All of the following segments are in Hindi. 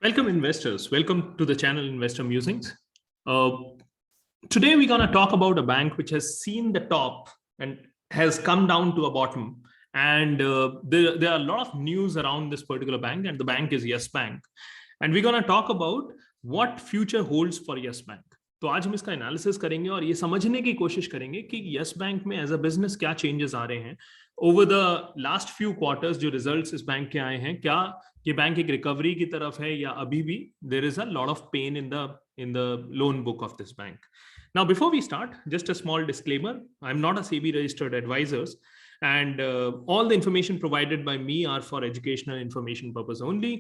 Welcome, investors. Welcome to the channel Investor Musings. Uh, Today, we're going to talk about a bank which has seen the top and has come down to a bottom. And there are a lot of news around this particular bank, and the bank is Yes Bank. And we're going to talk about what future holds for Yes Bank. तो आज हम इसका एनालिसिस करेंगे और ये समझने की कोशिश करेंगे कि यस बैंक में एज अ बिजनेस क्या चेंजेस आ रहे हैं over the last few quarters. जो रिजल्ट्स इस बैंक के आए हैं, क्या ये बैंक एक रिकवरी की तरफ है या अभी भी there is a lot of pain in the loan book of this bank. Now, before we start, just a small disclaimer. I'm not a SEBI registered advisor, and all the information provided by me are for educational information purpose only.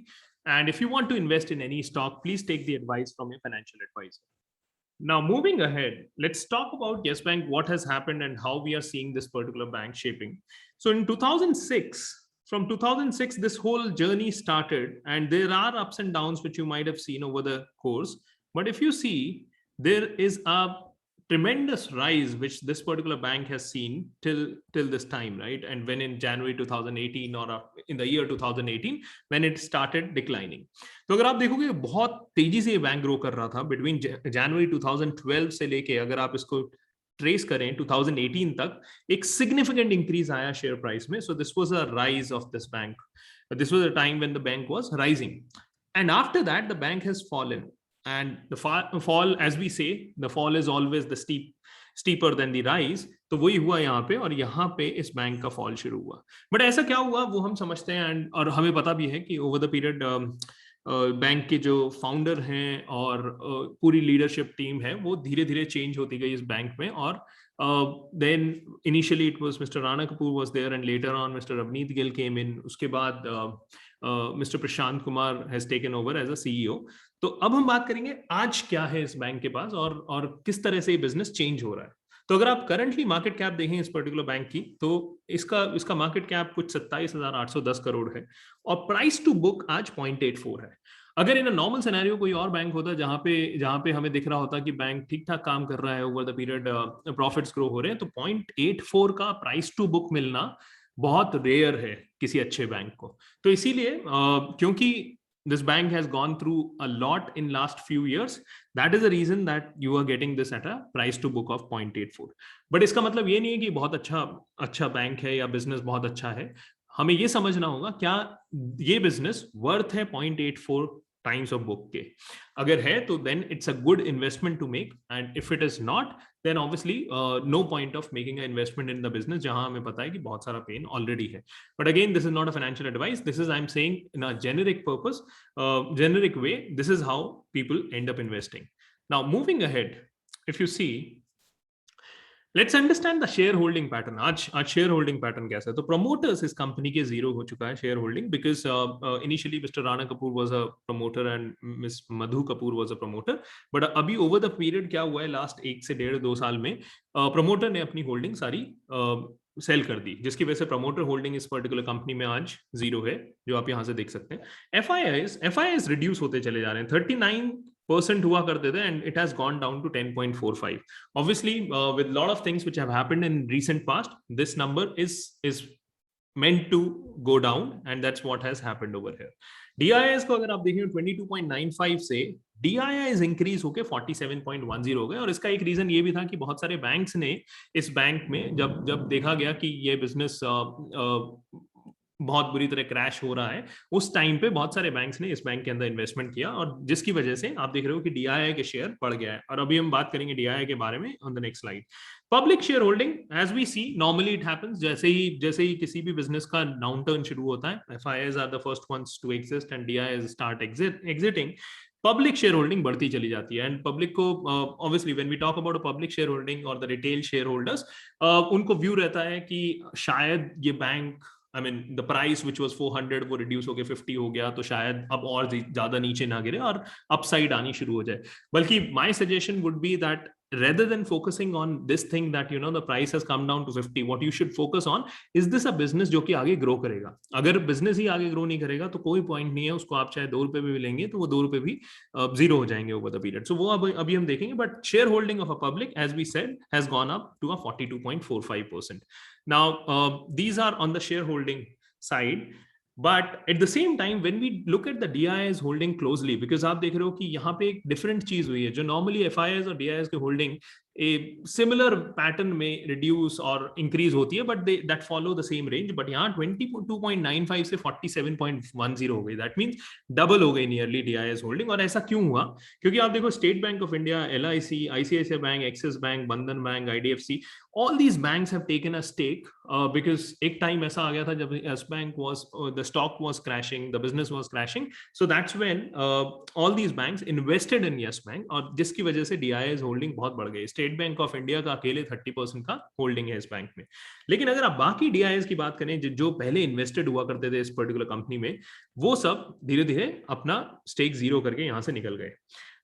And if you want to invest in any stock, please take the advice from your financial advisor. Now, moving ahead, let's talk about Yes Bank, what has happened and how we are seeing this particular bank shaping. So in 2006, from 2006, this whole journey started, and there are ups and downs which you might have seen over the course. But if you see, there is a tremendous rise which this particular bank has seen till this time, right? And when in January 2018 or in the year 2018 when it started declining. तो अगर आप देखोगे बहुत तेजी से ये बैंक ग्रो कर रहा था बिटवीन जनवरी 2012 से लेके, अगर आप इसको ट्रेस करें 2018 तक, एक सिग्निफिकेंट इंक्रीज आया शेयर प्राइस में. So this was a rise of this bank. This was a time when the bank was rising, and after that the bank has fallen. And the fall, as we say, the fall is always the steeper than the rise. तो वही हुआ यहाँ पे, और यहाँ पे इस बैंक का फॉल शुरू हुआ. बट ऐसा क्या हुआ वो हम समझते हैं, एंड और हमें पता भी है कि ओवर द पीरियड बैंक के जो फाउंडर हैं और पूरी लीडरशिप टीम है वो धीरे धीरे चेंज होती गई इस बैंक में. और then initially it was Mr. Rana Kapoor was there, and later on Mr. Avneet Gill came in. उसके बाद Mr. Prashant Kumar has taken over as a CEO. तो अब हम बात करेंगे आज क्या है इस बैंक के पास और किस तरह से ये बिजनेस चेंज हो रहा है. तो अगर आप करंटली मार्केट कैप देखें इस पर्टिकुलर बैंक की, तो इसका मार्केट कैप कुछ 27,810 करोड़ है, और प्राइस टू बुक आज 0.84 है. अगर इन नॉर्मल सिनेरियो कोई और बैंक होता जहां पे हमें दिख रहा होता कि बैंक ठीक ठाक काम कर रहा है, over the period profits grow हो रहे हैं, तो 0.84 का प्राइस टू बुक मिलना बहुत रेयर है किसी अच्छे बैंक को. तो इसीलिए क्योंकि this bank has gone through a lot in last few years, that is the reason that you are getting this at a price to book of 0.84. but इसका मतलब ये नहीं है कि बहुत अच्छा बैंक है या बिजनेस बहुत अच्छा है. हमें ये समझना होगा क्या ये बिजनेस वर्थ है 0.84 टाइम्स ऑफ बुक के. अगर है तो then it's a good investment to make, and if it is not, then obviously no point of making an investment in the business जहां हमें पता है कि बहुत सारा पेन ऑलरेडी है. But again, this is not a financial advice. This is, I'm saying, in a generic purpose, generic way, this is how people end up investing. Now, moving ahead, if you see, let's understand the share holding pattern. आज शेयर होल्डिंग पैटर्न कैसा है. तो प्रमोटर्स इस कंपनी के जीरो हो चुका है share holding, because initially mister Rana Kapoor was a promoter and miss Madhu Kapoor was a promoter. But अभी ओवर द पीरियड क्या हुआ है लास्ट 1 से 1.5-2 साल में, प्रमोटर ने अपनी होल्डिंग सारी सेल कर दी, जिसकी वजह से प्रमोटर होल्डिंग इस पर्टिकुलर कंपनी में आज जीरो है, जो आप यहां से देख सकते हैं. एफआईआईज रिड्यूस होते चले जा रहे हैं. 39% हुआ करते थे, and it has gone down to 10.45. Obviously, with lot of things which have happened in recent past, this number is meant to go down, and that's what has happened over here. DIIs को अगर आप देखें 22.95 से DIIs इंक्रीज होके 47.10 हो गए. और इसका एक रीजन ये भी था कि बहुत सारे बैंक्स ने इस बैंक में जब देखा गया कि ये बिजनेस बहुत बुरी तरह क्रैश हो रहा है, उस टाइम पे बहुत सारे बैंक्स ने इस बैंक के अंदर इन्वेस्टमेंट किया, और जिसकी वजह से आप देख रहे हो कि डीआईआई के शेयर बढ़ गया है. और अभी हम बात करेंगे डीआईआई के बारे में on the next slide. Public share holding, as we see, normally it happens, जैसे ही किसी भी बिजनेस का डाउन टर्न शुरू होता है, FIIs are the first ones to exist and DIIs start exiting, public share holding बढ़ती चली जाती है. एंड पब्लिक को obviously when we talk about public share holding और द रिटेल शेयर होल्डर्स, उनको व्यू रहता है कि शायद ये bank, I mean, the price which was 400 वो reduce होके 50 हो गया, तो शायद अब और ज्यादा नीचे ना गिरे और अपसाइड आनी शुरू हो जाए. बल्कि my suggestion would be that rather than focusing on this thing that the price has come down to 50, what you should focus on is this a business जो कि आगे ग्रो करेगा. अगर बिजनेस ही आगे ग्रो नहीं करेगा तो कोई पॉइंट नहीं है, उसको आप चाहे 2 रुपए भी लेंगे तो वो 2 रुपए भी जीरो हो जाएंगे ओवर द पीरियड. सो वो अभी हम देखेंगे. But share holding of a public, as we said, has gone up to a 42.45%. Now, these are on the shareholding side. But at the same time when we look at the DIIs holding closely, because आप देख रहे हो कि यहाँ पे एक डिफरेंट चीज हुई है, जो नॉर्मली FIIs और DIIs के होल्डिंग a similar pattern में reduce और increase होती है, but they that follow the same range. but यहाँ 22.95 से 47.10 हो गई, that means double हो गई nearly DIIs holding. और ऐसा क्यों हुआ? क्योंकि आप देखो state bank of India, LIC, ICICI bank, axis bank, बंधन bank, IDFC, all these banks have taken a stake because एक टाइम ऐसा आ गया था जब Yes Bank was the stock was crashing, the business was crashing, so that's when all these banks invested in Yes Bank, और जिसकी वजह से DIIs होल्डिंग बहुत बढ़ गई. स्टेट बैंक ऑफ इंडिया का अकेले 30% का होल्डिंग है इस बैंक में. लेकिन अगर आप बाकी DIIs की बात करें जो पहले इन्वेस्टेड हुआ करते थे इस पर्टिकुलर कंपनी में, वो सब धीरे धीरे अपना स्टेक जीरो करके यहां से निकल गए.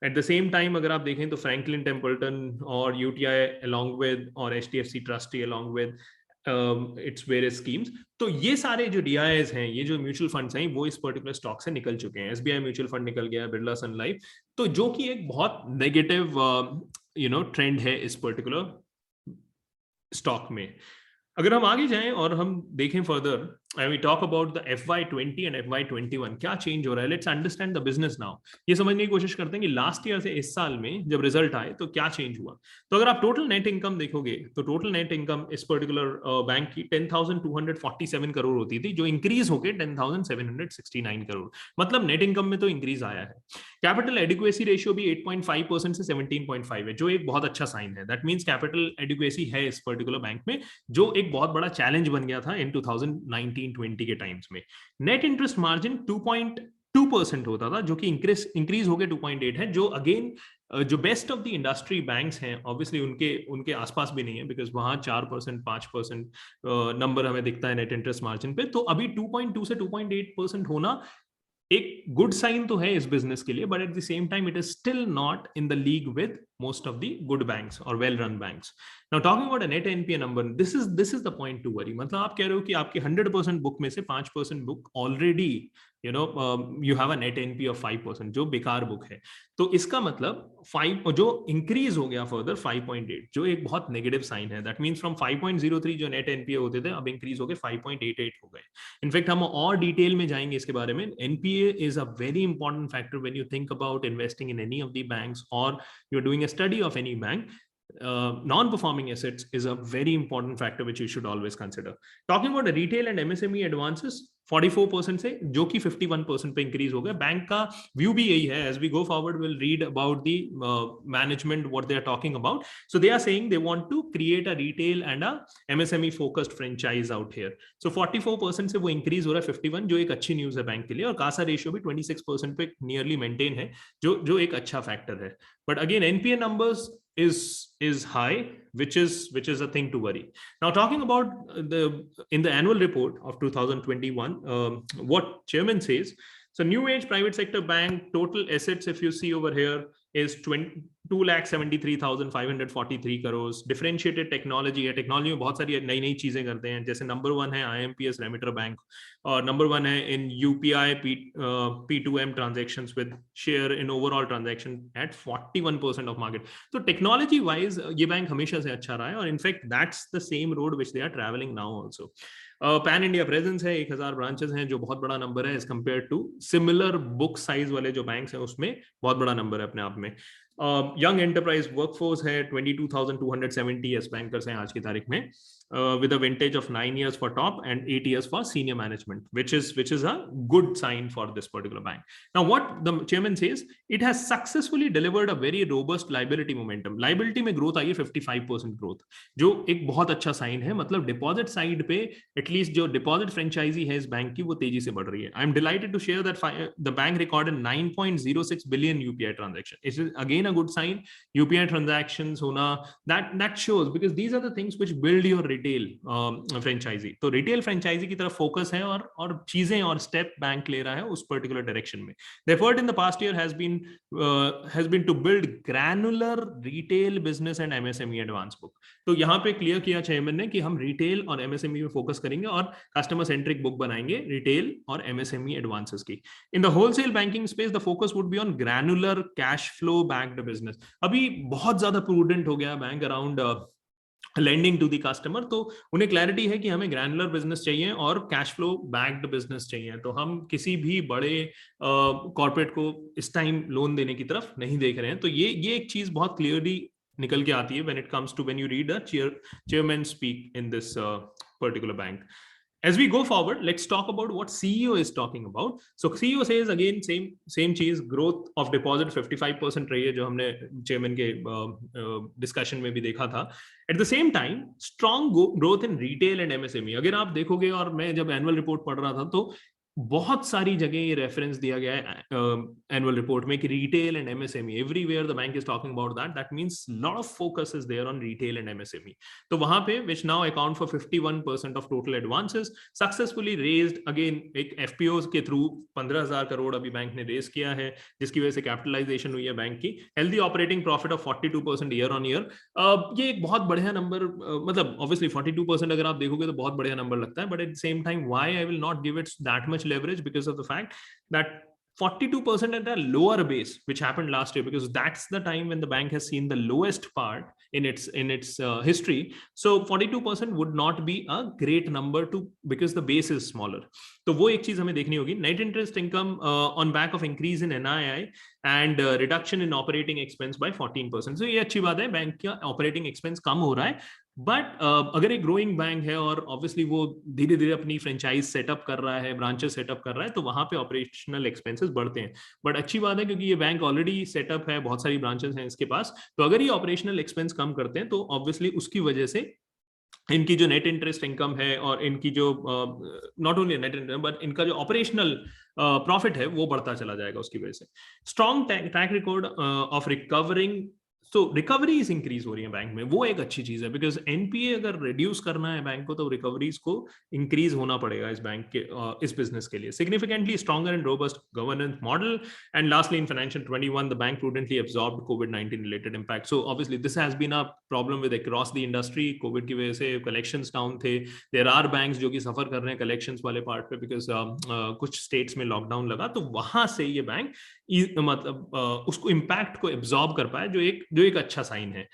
एट द सेम टाइम अगर आप देखें तो फ्रैंकलिन टेम्पल्टन और UTI along with और HDFC trustee along with its various schemes, तो ये सारे जो DIIs हैं, ये जो म्यूचुअल फंड्स हैं, वो इस पर्टिकुलर स्टॉक से निकल चुके हैं. SBI म्यूचुअल फंड निकल गया, बिरला सन लाइफ, तो जो कि एक बहुत नेगेटिव ट्रेंड है इस पर्टिकुलर स्टॉक में. अगर हम आगे जाएं और हम देखें further, we talk about the FY20 and FY21, क्या चेंज हो रहा है. Let's understand the business now. ये समझने की कोशिश करते हैं कि लास्ट ईयर से इस साल में जब रिजल्ट आए तो क्या चेंज हुआ. तो अगर आप टोटल नेट इनकम देखोगे तो टोटल नेट इनकम इस पर्टिकुलर बैंक की 10,247 करोड़ होती थी, जो इंक्रीज होकर 10,769 करोड़. मतलब नेट इनकम में तो इंक्रीज आया है. कैपिटल एडिक्वेसी रेशियो भी 8.5% से 17.5 है, जो एक बहुत अच्छा साइन है. दैट मींस कैपिटल एडिक्वेसी है इस पर्टिकुलर बैंक में, जो एक बहुत बड़ा चैलेंज बन गया था इन 2019-20 के टाइम्स में. नेट इंटरेस्ट मार्जिन 2.2% होता था, जो कि इंक्रीज हो गया 2.8 है, जो अगेन जो best of the industry banks हैं ऑब्वियसली उनके आसपास भी नहीं है, बिकॉज वहां 4% 5% नंबर हमें दिखता है नेट इंटरेस्ट मार्जिन पे. तो अभी 2.2 से 2.8% होना एक गुड साइन तो है इस बिजनेस के लिए, but at the same time it is still not in the league with most of the good banks or well run banks. Now talking about a net NPA number, this is the point to worry. मतलब आप कह रहे हो कि आपके 100% बुक में से 5% book already you have a net NPA of 5%, जो बेकार बुक है. तो इसका मतलब 5 जो इंक्रीज हो गया फर्दर 5.8, जो एक बहुत नेगेटिव साइन है. दैट मींस फ्रॉम 5.03 जो नेट NPA होते थे, अब इंक्रीज हो गए 5.88 हो गए. इनफैक्ट हम और डिटेल में जाएंगे इसके बारे में. NPA is a very important factor when you think about investing in any of the banks or you're doing a study of any bank. Non-performing assets is a very important factor which you should always consider. Talking about the retail and MSME advances, 44% से जो कि 51% पे इंक्रीज हो गया. बैंक का व्यू भी यही है. As we go forward, we'll read about the management, what they are talking about. So they are saying they want to create a retail and a MSME focused franchise out here. So 44% से वो इंक्रीज हो रहा है 51, जो एक अच्छी न्यूज है बैंक के लिए. और कासा रेशियो भी 26% पे नियरली मेंटेन है, जो एक अच्छा फैक्टर है. But again, NPA numbers is high, which is a thing to worry. Now talking about in the annual report of 2021, what chairman says, so new age private sector bank total assets, if you see over here, is 2,73,543 crores. Differentiated technology है. टेक्नोलॉजी में बहुत सारी नई नई चीजें करते हैं, जैसे नंबर 1 है IMPS रेमिटर बैंक, और नंबर 1 है in UPI P2M transactions with share in overall transaction at 41% of market. तो टेक्नोलॉजी वाइज ये बैंक हमेशा से अच्छा रहा है, और in fact that's the same road which they are travelling now also. Pan India presence है, 1000 ब्रांचेस हैं, जो बहुत बड़ा नंबर है as compared to similar book size वाले जो बैंक्स हैं, उसमें बहुत बड़ा नंबर है अपने आप में. यंग एंटरप्राइज वर्कफोर्स है 22,270 एस बैंकर्स हैं आज की तारीख में, with a vintage of 9 years for top and 8 years for senior management, which is a good sign for this particular bank. Now what the chairman says, it has successfully delivered a very robust liability momentum. Liability में growth आई है 55% growth, जो एक बहुत अच्छा साइन है. मतलब डिपॉजिट साइड पे एटलीस्ट जो डिपॉजिट फ्रेंचाइजी है इस बैंक की, वो तेजी से बढ़ रही है. I am delighted to share that the bank recorded 9.06 billion UPI transaction. It is again a good sign. UPI transactions होना, that shows, because these are the things which build your retail franchisee. तो रिटेल फ्रेंचाइजी की तरफ फोकस है, और चीजें और स्टेप बैंक ले रहा है उस पर्टिकुलर डायरेक्शन में. The effort in the past year has been to build granular retail business and MSME advance book. तो यहाँ पे क्लियर किया चेयरमैन ने कि हम रिटेल और MSME में फोकस करेंगे और कस्टमर सेंट्रिक बुक बनाएंगे रिटेल और MSME एडवांसेस की. In the wholesale banking space the focus would be on granular cash flow backed business. अभी बहुत ज्यादा प्रूडेंट हो गया bank around lending to the customer. तो उन्हें क्लैरिटी है कि हमें ग्रैनुलर बिजनेस चाहिए और कैश फ्लो बैक्ड बिजनेस चाहिए। तो हम किसी भी बड़े कॉर्पोरेट को इस टाइम लोन देने की तरफ नहीं देख रहे हैं। तो ये एक चीज बहुत क्लियरली निकल के आती है when it comes to when you read a chairman speak in this particular bank. As we go forward, let's talk about what CEO is talking about. So CEO says again same cheese, growth of deposit 55% रही है, जो हमने चेयरमैन के डिस्कशन में भी देखा था. At the same time, strong growth in retail and MSME. अगर आप देखोगे, और मैं जब एनुअल रिपोर्ट पढ़ रहा था तो बहुत सारी जगह ये रेफरेंस दिया गया है एनुअल रिपोर्ट में कि retail and MSME, everywhere the bank is talking about that means lot of focus is there on retail and MSME. तो वहां पे विच नाउ अकाउंट फॉर 51% ऑफ total advances, successfully raised again एक एफपीओ के थ्रू 15,000 करोड़ अभी बैंक ने रेज किया है, जिसकी वजह से कैपिटलाइजेशन हुई है बैंक की. Healthy operating profit of 42% year on year. ये एक बहुत बढ़िया नंबर, मतलब ऑब्वियसली 42% अगर आप देखोगे तो बहुत बढ़िया नंबर लगता है, but at the same time why I will not give it that much leverage, because of the fact that 42% at a lower base, which happened last year, because that's the time when the bank has seen the lowest part in its history. So 42% would not be a great number to, because the base is smaller. तो वो एक चीज हमें देखनी होगी. Net interest income on back of increase in NII and reduction in operating expense by 14%. So ये अच्छी बात है, बैंक का operating expense कम हो रहा है. बट अगर एक ग्रोइंग बैंक है और ऑब्वियसली वो धीरे धीरे अपनी फ्रेंचाइज सेटअप कर रहा है, ब्रांचेस सेटअप कर रहा है, तो वहां पे ऑपरेशनल एक्सपेंसेस बढ़ते हैं. बट अच्छी बात है क्योंकि ये बैंक ऑलरेडी सेटअप है, बहुत सारी ब्रांचेस हैं इसके पास. तो अगर ये ऑपरेशनल एक्सपेंस कम करते हैं तो ऑब्वियसली उसकी वजह से इनकी जो नेट इंटरेस्ट इनकम है और इनकी जो not only net interest but इनका जो ऑपरेशनल प्रॉफिट है वो बढ़ता चला जाएगा उसकी वजह से. Strong track record of recovering. तो रिकवरीज इंक्रीज हो रही है बैंक में, वो एक अच्छी चीज है, बिकॉज एनपीए अगर रिड्यूस करना है बैंक को तो रिकवरीज को इंक्रीज होना पड़ेगा इस बैंक के इस बिजनेस के लिए. Significantly stronger and robust governance model. And lastly in financial 21 the bank prudently absorbed कोविड-19 related impact. So obviously this has been a problem with across the industry. Covid की वजह से कलेक्शंस डाउन थे. देयर आर बैंक्स जो कि सफर कर रहे हैं कलेक्शंस वाले पार्ट पे, बिकॉज कुछ स्टेट्स में लॉकडाउन लगा, तो वहां से ये बैंक मतलब उसको इम्पैक्ट को एब्जॉर्ब कर पाए, जो एक अच्छा साइन है.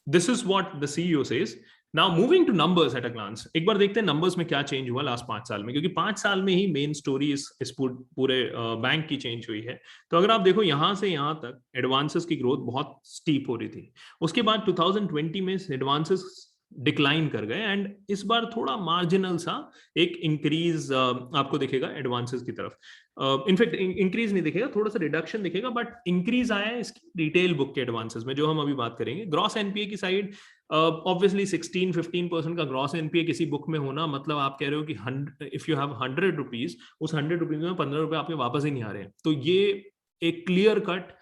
This is what the CEO says. Now moving to numbers at a glance. एक बार देखते हैं नंबर्स में क्या चेंज हुआ लास्ट 5 साल में, क्योंकि 5 साल में ही मेन स्टोरी इस पूरे बैंक की चेंज हुई है. तो अगर आप देखो यहां से यहां तक एडवांसेस की ग्रोथ बहुत स्टीप हो रही थी. उसके बाद 2020 में एडवांसेस डिक्लाइन कर गए एंड इस बार थोड़ा मार्जिनल सा एक इंक्रीज आपको दिखेगा एडवांसेस की तरफ. इनफैक्ट इंक्रीज नहीं दिखेगा, थोड़ा सा रिडक्शन दिखेगा, बट इंक्रीज आया है इसकी रिटेल बुक के एडवांसेस में, जो हम अभी बात करेंगे. ग्रॉस एनपीए की साइड ऑब्वियसली 16-15% का ग्रॉस एनपीए किसी बुक में होना, मतलब आप कह रहे हो कि इफ यू हैव 100 रुपीज, उस 100 रुपीज में 15 रुपए आपके वापस ही नहीं आ रहे हैं. तो ये एक clear cut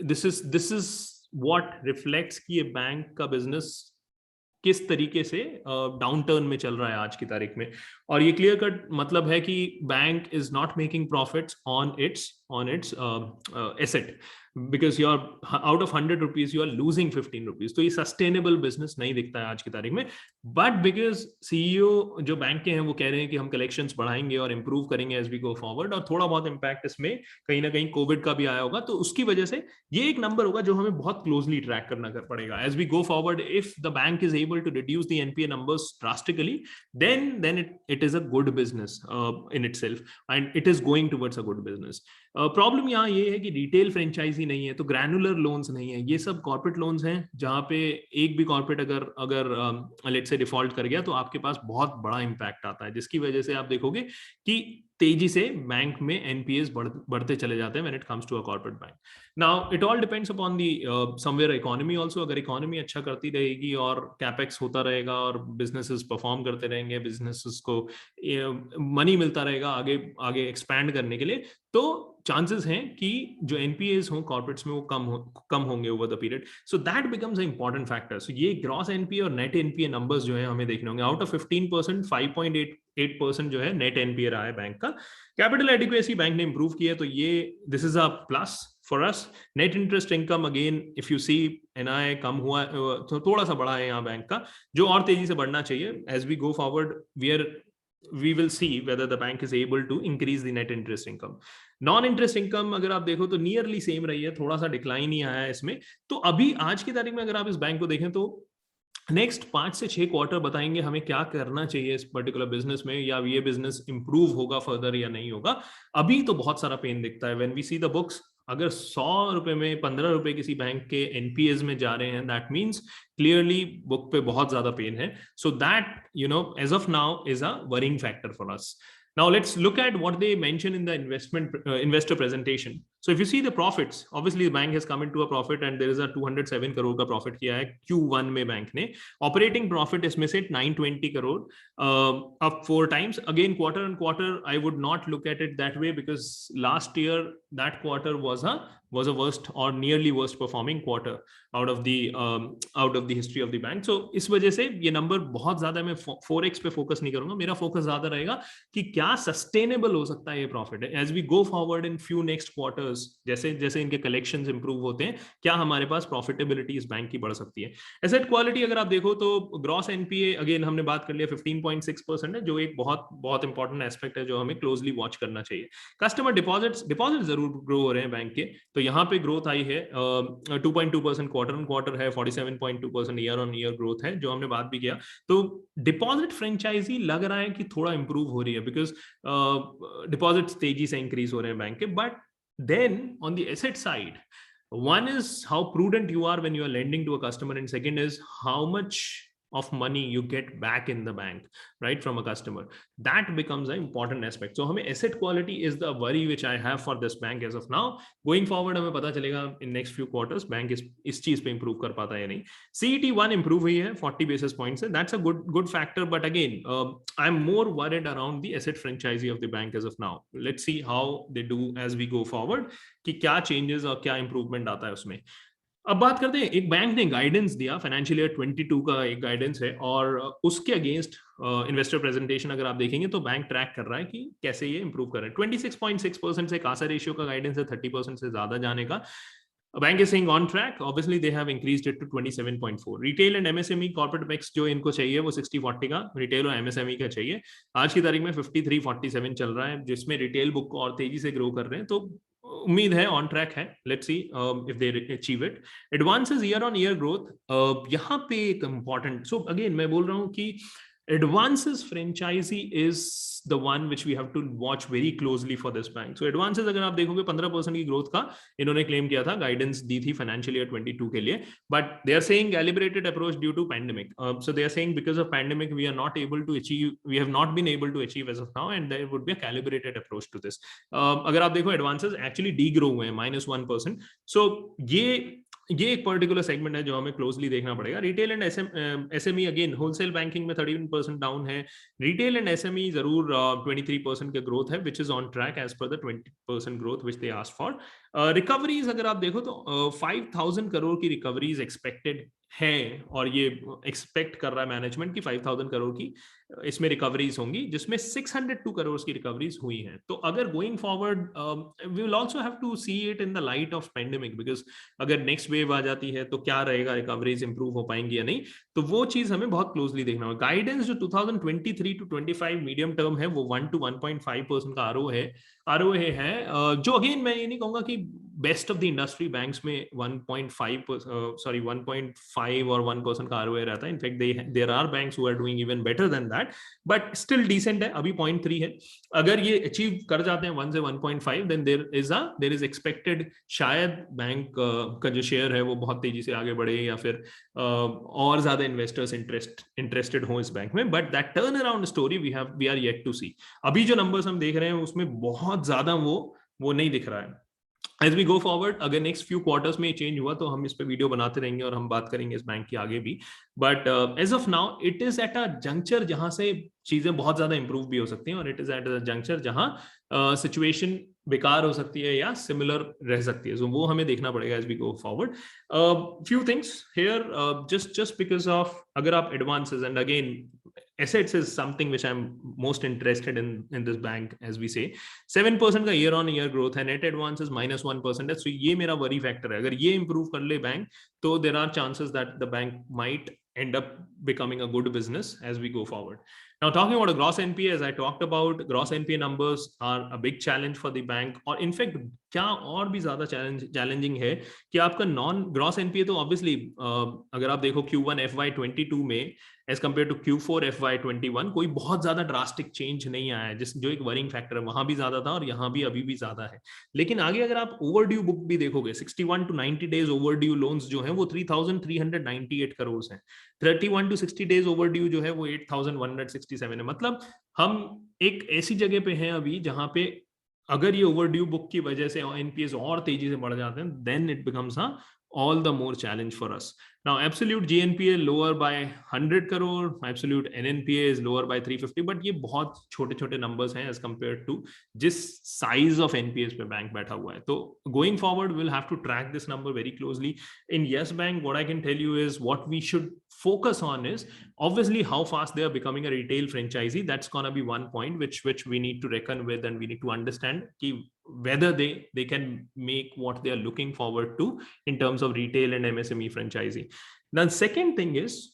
this is what reflects कि ये बैंक का बिजनेस किस तरीके से डाउनटर्न में चल रहा है आज की तारीख में. और ये क्लियर कट मतलब है कि bank is not making profits on its asset, because you are out of 100 rupees you are losing 15 rupees. तो ये सस्टेनेबल बिजनेस नहीं दिखता है आज की तारीख में. बट बिकॉज सीईओ जो बैंक के हैं वो कह रहे हैं कि हम कलेक्शंस बढ़ाएंगे और इंप्रूव करेंगे एज वी गो फॉरवर्ड, और थोड़ा बहुत इंपैक्ट इसमें कहीं ना कहीं कोविड का भी आया होगा, तो उसकी वजह से ये एक नंबर होगा जो हमें बहुत क्लोजली ट्रैक करना पड़ेगा as we go forward. If the bank is able to reduce the NPA numbers drastically, then it is a good business in itself and it is going towards a good business. Problem यहाँ ये है कि रिटेल फ्रेंचाइजी नहीं है, तो ग्रैनुलर लोन्स नहीं है, ये सब कॉर्पोरेट लोन्स हैं, जहाँ पे एक भी कॉर्पोरेट अगर लेट्स से डिफॉल्ट कर गया तो आपके पास बहुत बड़ा इंपैक्ट आता है, जिसकी वजह से आप देखोगे कि तेजी से बैंक में एनपीएस बढ़ते चले जाते हैं when it comes to a corporate bank. Now it all depends upon the somewhere economy also. अगर इकोनॉमी अच्छा करती रहेगी और कैपेक्स होता रहेगा और बिजनेसेस परफॉर्म करते रहेंगे, बिजनेसेस को मनी मिलता रहेगा आगे एक्सपैंड करने के लिए, तो चांसेस हैं कि जो एनपीएस हो कॉर्पोरेट्स में वो कम होंगे over the period. So that becomes a important factor. So ये ग्रॉस एनपीए और नेट एनपीए नंबर्स जो है हमें देखने होंगे. आउट ऑफ 15%, 5.8% जो है नेट एनपीए रहा है बैंक का. कैपिटल एडिक्वेसी बैंक ने इंप्रूव किया है, तो ये this is a plus for us. Net interest income again if you see NII कम हुआ तो थोड़ा सा बढ़ा है यहाँ बैंक का, जो और तेजी से बढ़ना चाहिए as we go forward. We are we will see whether the bank is able to increase the net interest income. Non interest income अगर आप देखो तो नियरली सेम रही है, थोड़ा सा डिक्लाइन ही आया है इसमें। तो अभी आज की तारीख में अगर आप इस बैंक को देखें तो नेक्स्ट 5 से 6 क्वार्टर बताएंगे हमें क्या करना चाहिए इस पर्टिकुलर बिजनेस में, या ये बिजनेस इंप्रूव होगा फर्दर या नहीं होगा। अभी तो बहुत सारा पेन दिखता है when we see the books. अगर 100 रुपए में 15 रुपए किसी बैंक के एनपीएस में जा रहे हैं, दैट मीन्स क्लियरली बुक पे बहुत ज्यादा पेन है। So that as of now is a worrying factor for us. Now let's look at what they mention in the investor presentation. So if you see the profits, obviously the bank has come into a profit and there is a 207 crore का profit किया है Q1 में बैंक ने. Operating profit इसमें से 920 crore, up 4 times. Again, quarter on quarter, I would not look at it that way because last year that quarter was a worst or nearly worst performing quarter out of the history of the bank. So इस वजह से ये नंबर बहुत ज्यादा मैं 4x पे फोकस नहीं करूंगा. मेरा फोकस ज्यादा रहेगा कि क्या सस्टेनेबल हो सकता है ये profit as we go forward in few next quarters. जैसे जैसे इनके कलेक्शंस इंप्रूव होते हैं, क्या हमारे पास प्रॉफिटेबिलिटी इस बैंक की बढ़ सकती है. एसेट क्वालिटी अगर आप देखो तो ग्रॉस एनपीए अगेन हमने बात कर लिया 15.6% है, जो एक बहुत बहुत इंपॉर्टेंट एस्पेक्ट है जो हमें क्लोजली वॉच करना चाहिए. कस्टमर डिपॉजिट जरूर ग्रो हो रहे हैं बैंक के, तो यहाँ पे ग्रोथ आई है 2.2% क्वार्टर ऑन क्वार्टर है, 47.2% ईयर ऑन ईयर ग्रोथ है जो हमने बात भी किया. तो डिपॉजिट फ्रेंचाइजी लग रहा है कि थोड़ा इंप्रूव हो रही है बिकॉज डिपॉजिट्स तेजी से इंक्रीज हो रहे हैं बैंक के. But then on the asset side, one is how prudent you are when you are lending to a customer, and second is how much of money you get back in the bank, right, from a customer. That becomes an important aspect. So हमें asset quality is the worry which I have for this bank as of now. Going forward हमें पता चलेगा in next few quarters bank इस चीज पे improve कर पाता है या नहीं. CET1 improve हुई है 40 basis points है, that's a good factor. But again, I'm more worried around the asset franchisee of the bank as of now. Let's see how they do as we go forward, कि क्या changes और क्या improvement आता है उसमें. अब बात करते हैं, एक बैंक ने गाइडेंस दिया फाइनेंशियल ईयर 22 का एक गाइडेंस है, और उसके अगेंस्ट इन्वेस्टर प्रेजेंटेशन अगर आप देखेंगे तो बैंक ट्रैक कर रहा है कि कैसे ये इंप्रूव कर रहे हैं. 26.6% से कासा रेशियो का गाइडेंस है 30% से ज्यादा जाने का. Bank is saying on track. Obviously they have increased it to 27.4. Retail and MSME corporate mix जो इनको चाहिए वो 60-40 का रिटेल और एमएसएमई का चाहिए. आज की तारीख में 53-47 चल रहा है, जिसमें रिटेल बुक और तेजी से ग्रो कर रहे हैं. तो उम्मीद है ऑन ट्रैक है. Let's see if they achieve it. Advances year on year growth यहाँ पे एक इंपॉर्टेंट. सो अगेन मैं बोल रहा हूँ कि advances franchisee is the one which we have to watch very closely for this bank. So advances अगर आप देखोगे 15% की ग्रोथ का इन्होंने क्लेम किया था, गाइडेंस दी थी फाइनेंशियल ईयर 22 के लिए. But they are saying calibrated approach due to pandemic. So they are saying because of pandemic we are not able to achieve, we have not been able to achieve as of now, and there would be a calibrated approach to this. अगर आप देखो एडवांसेस एक्चुअली डी ग्रो हुए हैं -1%. सो ये एक पर्टिकुलर सेगमेंट है जो हमें क्लोजली देखना पड़ेगा. Retail and SME again wholesale banking में 13% डाउन है. रिटेल एंड एसएमई जरूर 23% के ग्रोथ है, which is on track as per the 20% growth which they asked for. Recoveries अगर आप देखो तो 5,000 करोड़ की रिकवरीज एक्सपेक्टेड है, और ये एक्सपेक्ट कर रहा है मैनेजमेंट की 5,000 करोड़ की इसमें रिकवरीज होंगी, जिसमें 602 करोड़ की रिकवरीज हुई हैं. तो अगर going forward we will also have to see it in the light of pandemic, because अगर नेक्स्ट वेव आ जाती है तो क्या रहेगा, रिकवरीज इंप्रूव हो पाएंगी या नहीं, तो वो चीज हमें बहुत क्लोजली देखना होगा. गाइडेंस जो 2023 to 25 मीडियम टर्म है वो 1 to 1.5% का आरओए है, जो अगेन मैं ये नहीं कहूंगा कि best of the industry banks में 1.5 और 1% का आरओए रहता है. In fact there are banks who are doing even better than that, but still decent है. अभी 0.3 है. अगर ये अचीव कर जाते हैं 1 से 1.5, देन देयर इज एक्सपेक्टेड शायद बैंक का जो शेयर है वो बहुत तेजी से आगे बढ़े, या फिर और ज्यादा इन्वेस्टर्स इंटरेस्टेड हो इस बैंक में. But that turnaround story we are yet to see. अभी जो नंबर्स हम देख रहे हैं उसमें बहुत ज्यादा वो नहीं दिख रहा है. As we go forward, अगर नेक्स्ट फ्यू क्वार्टर्स में चेंज हुआ तो हम इस पे वीडियो बनाते रहेंगे और हम बात करेंगे इस बैंक की आगे भी. But as of now it is at a juncture जहां से चीजें बहुत ज्यादा इंप्रूव भी हो सकती हैं, और it is at a juncture जहां सिचुएशन बेकार हो सकती है या सिमिलर रह सकती है. सो वो हमें देखना पड़ेगा as we go forward. Few things here, just because of अगर आप advances and again assets is something which I'm most interested in this bank. As we say 7% का year on year growth है, net advances -1% है. So ये मेरा worry factor है. अगर ये improve कर ले बैंक, तो there are chances that the bank might end up becoming a good business as we go forward. Now, talking about a gross NPA, as I talked about, gross NPA numbers are a big challenge for the bank. और in fact, क्या और भी ज्यादा चैलेंजिंग है कि आपका नॉन ग्रॉस एनपीए तो ऑब्वियसली अगर आप देखो Q1 FY22 में as compare to Q4 FY21 कोई बहुत ज्यादा ड्रास्टिक चेंज नहीं आया है, जिस जो एक वरिंग फैक्टर है, वहां भी ज्यादा था और यहाँ भी अभी भी ज्यादा है. लेकिन आगे अगर आप ओवरड्यू बुक भी देखोगे, 61 to 90 डेज ओवरड्यू लोन्स जो हैं वो 3,398 करोड़ हैं. 31 to 60 डेज ओवरड्यू जो है वो 8,167 है. मतलब हम एक ऐसी जगह पे हैं अभी जहां पे अगर ये ओवरड्यू बुक की वजह से एनपीएस और तेजी से बढ़ जाते हैं, then it becomes all the more challenge for us. Now, absolute GNPA lower by 100 crore, absolute NNPA is lower by 350, but ये बहुत छोटे छोटे numbers हैं as compared to जिस size of NPAs पे bank बैठा हुआ है. तो going forward, we'll have to track this number very closely. In Yes Bank, what I can tell you is what we should focus on is obviously how fast they are becoming a retail franchisee. That's gonna be one point which we need to reckon with, and we need to understand whether they can make what they are looking forward to in terms of retail and MSME franchisee. Now, the second thing is,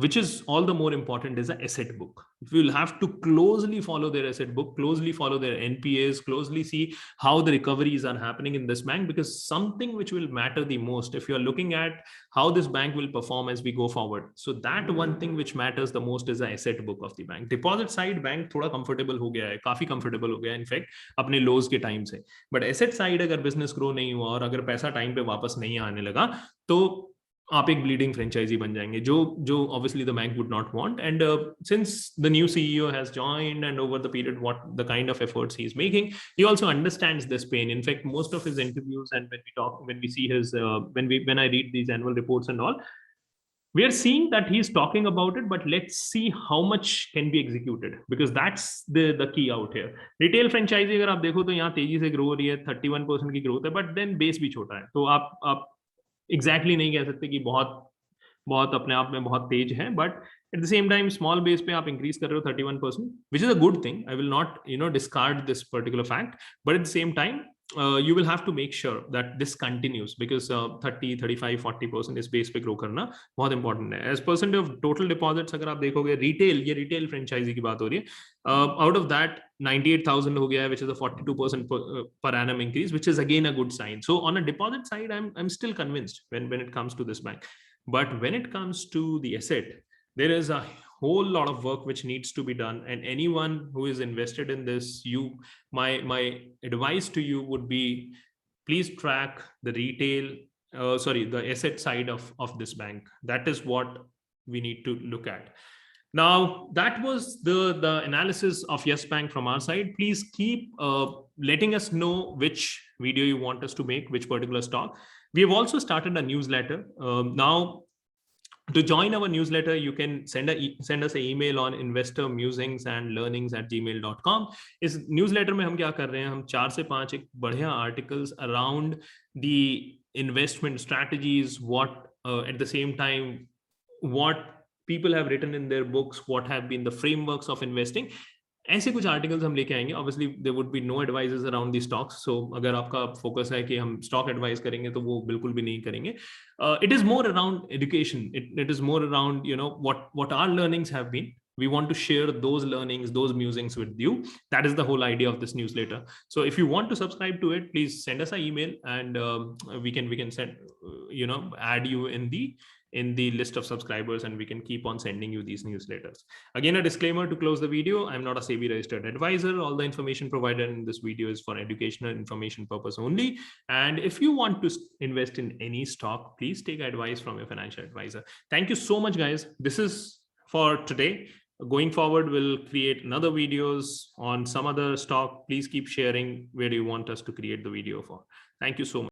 which is all the more important, is the asset book. We will have to closely follow their asset book, closely follow their NPAs, closely see how the recoveries are happening in this bank, because something which will matter the most if you are looking at how this bank will perform as we go forward. So that one thing which matters the most is the asset book of the bank. Deposit side bank थोड़ा comfortable हो गया है, काफी comfortable हो गया है इनफैक्ट अपने lows के टाइम से. But asset side अगर business grow नहीं हुआ और अगर पैसा टाइम पे वापस नहीं आने लगा तो आप एक bleeding franchisee बन जाएंगे, जो obviously the bank would not want. And since the new CEO has joined, and over the period what the kind of efforts he is making, he also understands this pain. In fact, most of his interviews and when we see his when I read these annual reports and all, we are seeing that he's talking about it, but let's see how much can be executed, because that's the key out here. Retail franchisee अगर आप देखो तो यहाँ तेजी से ग्रो हो रही है, 31% की ग्रोथ है, बट देन बेस भी छोटा है, तो आप एग्जैक्टली नहीं कह सकते कि बहुत अपने आप में बहुत तेज है. But at the same time small base पे आप इंक्रीज कर रहे हो 31%, which is a good thing. I will not discard this particular fact, but at the same time you will have to make sure that this continues, because 30, 35, 40% इस बेस पे ग्रो करना बहुत इंपॉर्टेंट है. As percent of total deposits अगर आप देखोगे, रिटेल, ये रिटेल फ्रेंचाइजी की बात हो रही है, आउट ऑफ दैट 98,000 हो गया है, which is a 42% per annum increase, which is again a good sign. So on a deposit side, I'm still convinced when it comes to this bank. But when it comes to the asset, there is a whole lot of work which needs to be done, and anyone who is invested in this, my advice to you would be, please track the the asset side of this bank. That is what we need to look at. Now, that was the analysis of Yes Bank from our side. Please keep letting us know which video you want us to make, which particular stock. We have also started a newsletter. Now, to join our newsletter, you can send us an email on investormusings@gmail.com. इस newsletter में हम क्या कर रहे हैं, हम 4 से 5 एक बढ़िया articles around the investment strategies, what at the same time what people have written in their books, what have been the frameworks of investing. ऐसे कुछ आर्टिकल्स हम लेके आएंगे. Obviously there would be no advices around the stocks, so अगर आपका फोकस है कि हम स्टॉक एडवाइस करेंगे तो वो बिल्कुल भी नहीं करेंगे. It is more around education, it is more around what our learnings have been. We want to share those learnings, those musings with you. That is the whole idea of this newsletter. So if you want to subscribe to it, please send us an email, and we can send add you in the list of subscribers, and we can keep on sending you these newsletters. Again, a disclaimer to close the video: I'm not a SEBI registered advisor. All the information provided in this video is for educational information purpose only. And if you want to invest in any stock, please take advice from your financial advisor. Thank you so much, guys. This is for today. Going forward, we'll create another videos on some other stock. Please keep sharing where you want us to create the video for. Thank you so much.